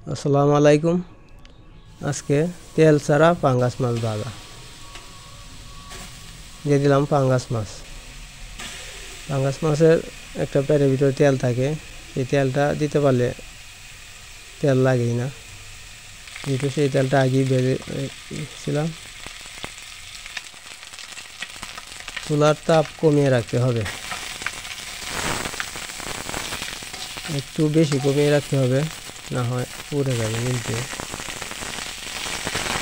আসসালামু আলাইকুম। আজকে তেল ছাড়া পাঙ্গাস মাছ ভাজা দিয়ে দিলাম। পাঙ্গাস মাছের একটা পেটের ভিতরে তেল থাকে, সেই তেলটা দিতে পারলে তেল লাগেই না, যেহেতু সেই তেলটা আগেই ভেজেছিলাম। চুলার তাপ কমিয়ে রাখতে হবে, একটু বেশি কমিয়ে রাখতে হবে, না হয় পুড়ে যাবে নিচে।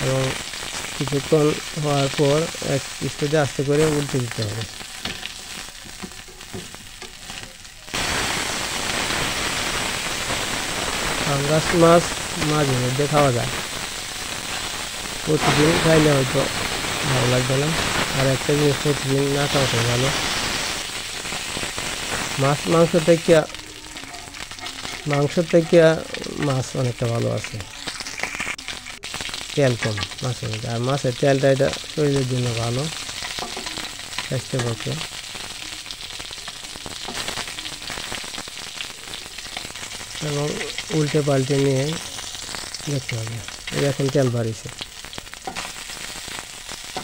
এবং কিছুক্ষণ হওয়ার পর এক স্টেজে আস্তে করে উল্টে দিতে হবে। পাঙ্গাস মাছ মাঝে মধ্যে খাওয়া যায়, প্রতিদিন খাইলে হয়তো ভালো লাগবে না। আর একটা জিনিস প্রতিদিন না খাওয়াটাই ভালো। মাংস থেকে মাছ অনেকটা ভালো আছে, তেল কম মাছের মধ্যে। আর মাছের তেলটা এটা শরীরের জন্য ভালো, স্বাস্থ্যের পক্ষে। এবং উল্টে পাল্টে নিয়ে দেখতে হবে। এই এখন তেল বাড়িছে,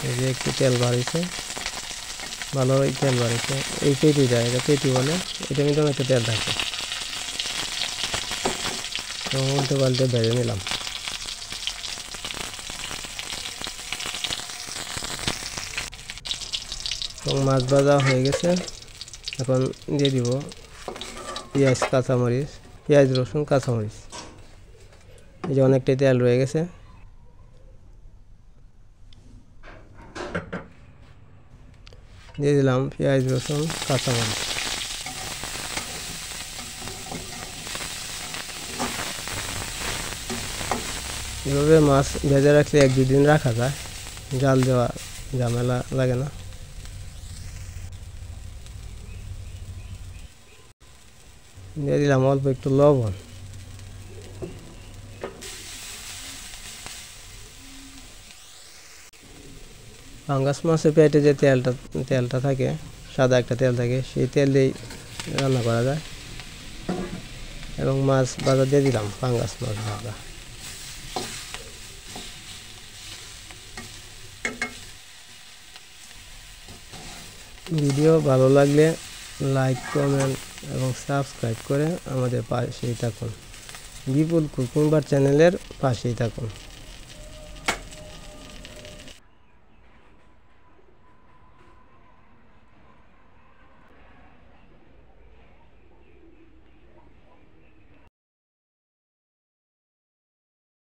এই যে একটু তেল বাড়িছে, ভালোই তেল বাড়িছে। এই পেটিটা, এটা পেটি বলে, এটা কিন্তু অনেকটা তেল থাকে। এবং উল্টে পাল্টে ভেজে নিলাম। এবং মাছ ভাজা হয়ে গেছে। এখন দিয়ে দিব পেঁয়াজ রসুন কাঁচামরিচ। এই যে অনেকটাই তেল রয়ে গেছে, দিয়ে দিলাম পেঁয়াজ রসুন কাঁচামরিচ। এভাবে মাছ ভেজে রাখলে 1-2 দিন রাখা যায়, জাল দেওয়া ঝামেলা লাগে না। দিয়ে দিলাম অল্প একটু লবণ। পাঙ্গাস মাছের পেটে যে তেলটা থাকে, সাদা একটা তেল থাকে, সেই তেল দিয়েই রান্না করা যায়। এবং মাছ ভাজা দিয়ে দিলাম, পাঙ্গাস মাছ ভাজা। ভিডিও ভালো লাগলে লাইক, কমেন্ট এবং সাবস্ক্রাইব করে আমাদের পাশেই থাকুন। বিপুল কুকিং বার চ্যানেলের পাশেই থাকুন।